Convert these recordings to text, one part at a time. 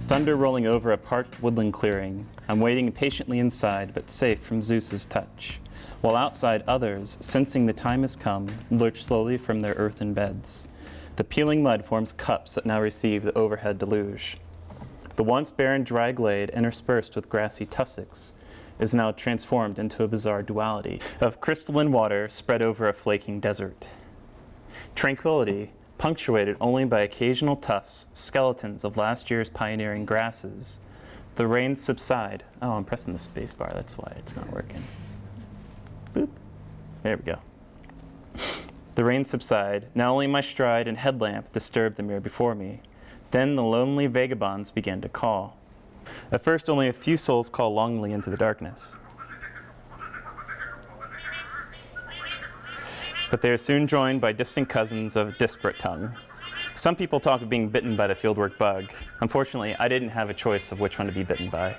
Thunder rolling over a parked woodland clearing. I'm waiting patiently inside, but safe from Zeus's touch. While outside others, sensing the time has come, lurch slowly from their earthen beds. The peeling mud forms cups that now receive the overhead deluge. The once barren dry glade, interspersed with grassy tussocks, is now transformed into a bizarre duality of crystalline water spread over a flaking desert. Tranquility, punctuated only by occasional tufts, skeletons of last year's pioneering grasses. The rains subside. Oh, I'm pressing the space bar, that's why it's not working. Boop. There we go. The rains subside. Now only my stride and headlamp disturb the mirror before me. Then the lonely vagabonds began to call. At first, only a few souls call longingly into the darkness. But they are soon joined by distant cousins of disparate tongue. Some people talk of being bitten by the fieldwork bug. Unfortunately, I didn't have a choice of which one to be bitten by.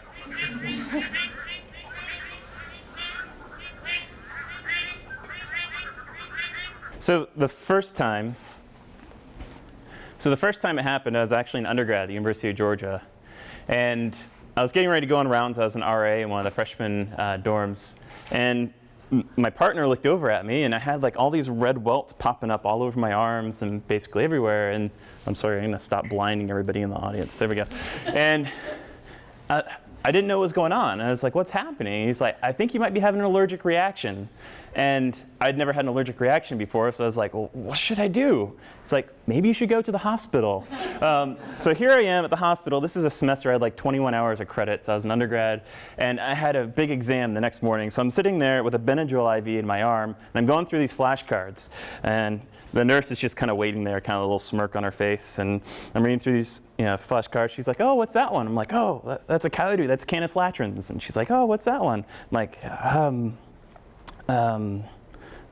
So the first time it happened, I was actually an undergrad at the University of Georgia. And I was getting ready to go on rounds. I was an RA in one of the freshman dorms. And my partner looked over at me, and I had like all these red welts popping up all over my arms and basically everywhere. And I'm sorry, I'm going to stop blinding everybody in the audience. There we go. And I didn't know what was going on. I was like, what's happening? He's like, I think you might be having an allergic reaction. And I'd never had an allergic reaction before, so I was like, well, what should I do? He's like, maybe you should go to the hospital. So here I am at the hospital. This is a semester. I had like 21 hours of credits. I was an undergrad, and I had a big exam the next morning. So I'm sitting there with a Benadryl IV in my arm, and I'm going through these flashcards. And the nurse is just kind of waiting there, kind of a little smirk on her face. And I'm reading through these flashcards. She's like, oh, what's that one? I'm like, oh, that's a Calidu. That's Canis latrans. And she's like, oh, what's that one? I'm like,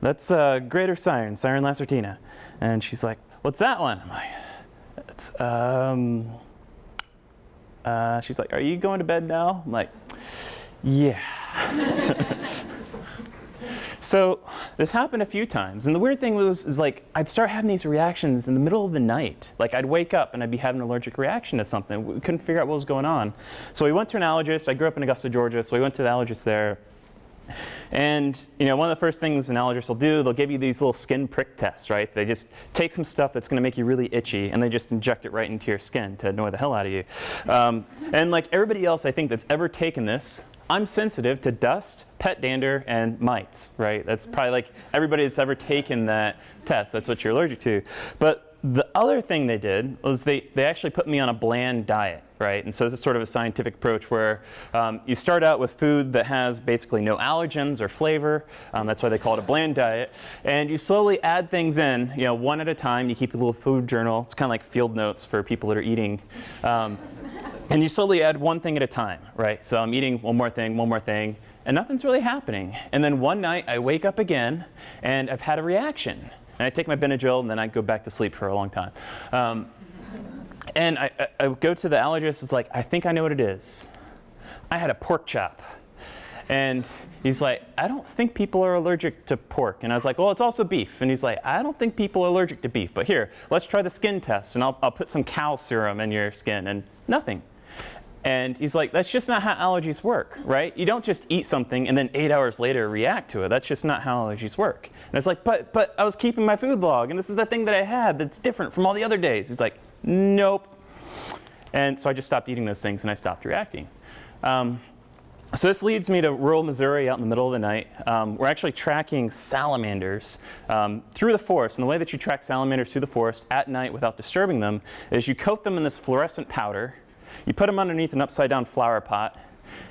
that's greater siren lacertina. And she's like, what's that one? I'm like, it's, she's like, are you going to bed now? I'm like, yeah. So this happened a few times. And the weird thing is like, I'd start having these reactions in the middle of the night. Like I'd wake up and I'd be having an allergic reaction to something. We couldn't figure out what was going on. So we went to an allergist. I grew up in Augusta, Georgia. So we went to the allergist there. And one of the first things an allergist will do, they'll give you these little skin prick tests, right? They just take some stuff that's going to make you really itchy, and they just inject it right into your skin to annoy the hell out of you. And like everybody else, I think, that's ever taken this, I'm sensitive to dust, pet dander, and mites, right? That's probably like everybody that's ever taken that test. That's what you're allergic to. But the other thing they did was they actually put me on a bland diet, right? And so this is sort of a scientific approach where you start out with food that has basically no allergens or flavor. That's why they call it a bland diet. And you slowly add things in, one at a time. You keep a little food journal. It's kind of like field notes for people that are eating. And you slowly add one thing at a time, right? So I'm eating one more thing, and nothing's really happening. And then one night I wake up again, and I've had a reaction. And I take my Benadryl, and then I go back to sleep for a long time. And I go to the allergist. It's like, I think I know what it is. I had a pork chop. And he's like, I don't think people are allergic to pork. And I was like, well, it's also beef. And he's like, I don't think people are allergic to beef. But here, let's try the skin test. And I'll put some cow serum in your skin. And nothing. And he's like, that's just not how allergies work, right? You don't just eat something and then 8 hours later react to it. That's just not how allergies work. And it's like, but I was keeping my food log, and this is the thing that I had that's different from all the other days. He's like, nope. And so I just stopped eating those things, and I stopped reacting. So this leads me to rural Missouri out in the middle of the night. We're actually tracking salamanders through the forest. And the way that you track salamanders through the forest at night without disturbing them is you coat them in this fluorescent powder. You put them underneath an upside-down flower pot,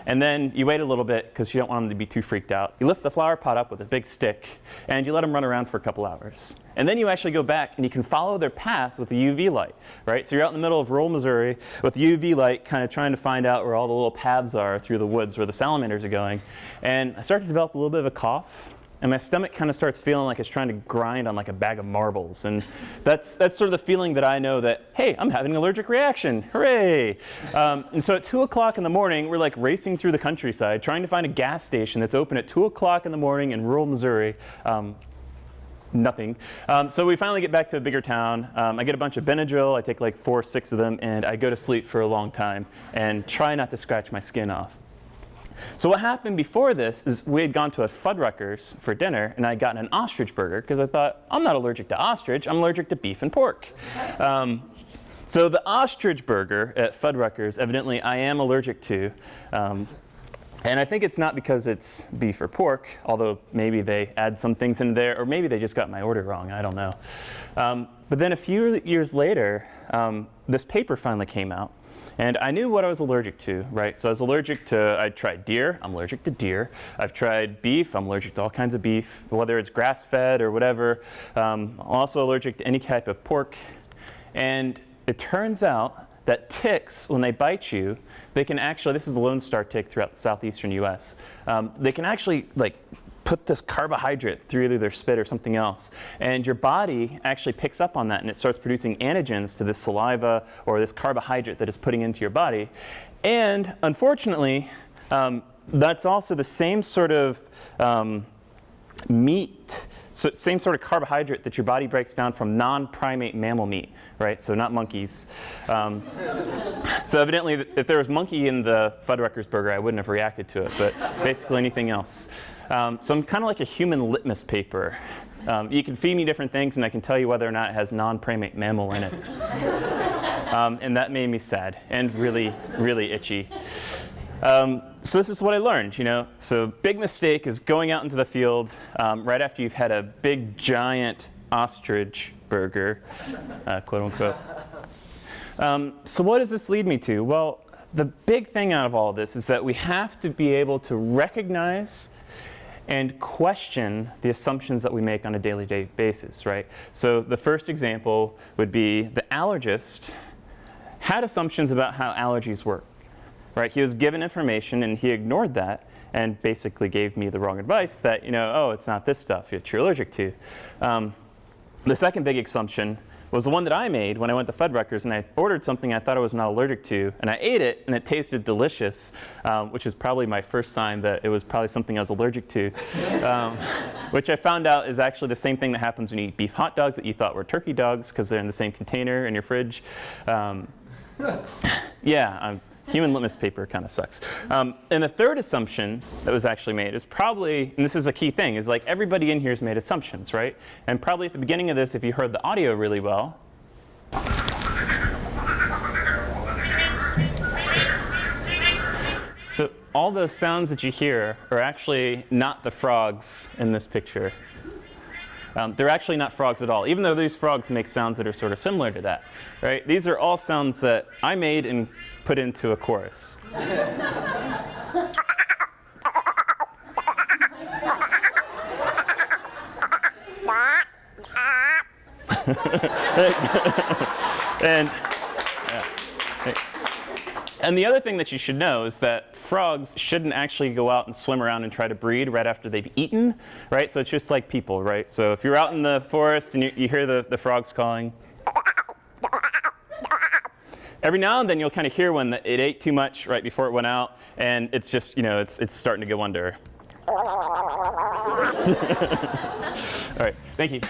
and then you wait a little bit because you don't want them to be too freaked out. You lift the flower pot up with a big stick, and you let them run around for a couple hours. And then you actually go back, and you can follow their path with the UV light, right? So you're out in the middle of rural Missouri with the UV light, kind of trying to find out where all the little paths are through the woods where the salamanders are going. And I started to develop a little bit of a cough. And my stomach kind of starts feeling like it's trying to grind on like a bag of marbles. And that's sort of the feeling that I know that, hey, I'm having an allergic reaction. Hooray! And so at 2 o'clock in the morning, we're like racing through the countryside, trying to find a gas station that's open at 2 o'clock in the morning in rural Missouri. nothing. So we finally get back to a bigger town. I get a bunch of Benadryl. I take like 4 or 6 of them, and I go to sleep for a long time and try not to scratch my skin off. So what happened before this is we had gone to a Fuddruckers for dinner, and I had gotten an ostrich burger because I thought, I'm not allergic to ostrich, I'm allergic to beef and pork. So the ostrich burger at Fuddruckers, evidently I am allergic to. And I think it's not because it's beef or pork, although maybe they add some things in there, or maybe they just got my order wrong, I don't know. But then a few years later, this paper finally came out. And I knew what I was allergic to, right? So I was allergic to, I tried deer, I'm allergic to deer. I've tried beef, I'm allergic to all kinds of beef, whether it's grass-fed or whatever. I'm also allergic to any type of pork. And it turns out that ticks, when they bite you, they can actually, this is the Lone Star tick throughout the southeastern US, they can actually like put this carbohydrate through either their spit or something else. And your body actually picks up on that, and it starts producing antigens to this saliva or this carbohydrate that it's putting into your body. And unfortunately, that's also the same sort of meat, so same sort of carbohydrate that your body breaks down from non-primate mammal meat, right? So not monkeys. So evidently, if there was monkey in the Fuddruckers burger, I wouldn't have reacted to it, but basically anything else. So I'm kind of like a human litmus paper. You can feed me different things, and I can tell you whether or not it has non-primate mammal in it. And that made me sad and really, really itchy. So this is what I learned, you know. So big mistake is going out into the field right after you've had a big, giant ostrich burger, quote unquote. So what does this lead me to? Well, the big thing out of all of this is that we have to be able to recognize and question the assumptions that we make on a daily basis, right? So the first example would be the allergist had assumptions about how allergies work, right? He was given information and he ignored that and basically gave me the wrong advice that, you know, oh, it's not this stuff that you're allergic to. The second big assumption was the one that I made when I went to Fuddruckers and I ordered something I thought I was not allergic to, and I ate it and it tasted delicious, which is probably my first sign that it was probably something I was allergic to, which I found out is actually the same thing that happens when you eat beef hot dogs that you thought were turkey dogs because they're in the same container in your fridge. Human litmus paper kind of sucks. And the third assumption that was actually made is probably, and this is a key thing, is like everybody in here has made assumptions, right? And probably at the beginning of this, if you heard the audio really well, so all those sounds that you hear are actually not the frogs in this picture. They're actually not frogs at all, even though these frogs make sounds that are sort of similar to that, right? These are all sounds that I made and put into a chorus. And the other thing that you should know is that frogs shouldn't actually go out and swim around and try to breed right after they've eaten, right? So it's just like people, right? So if you're out in the forest and you hear the frogs calling, every now and then you'll kind of hear one that it ate too much right before it went out, and it's just, you know, it's starting to go under. All right, thank you.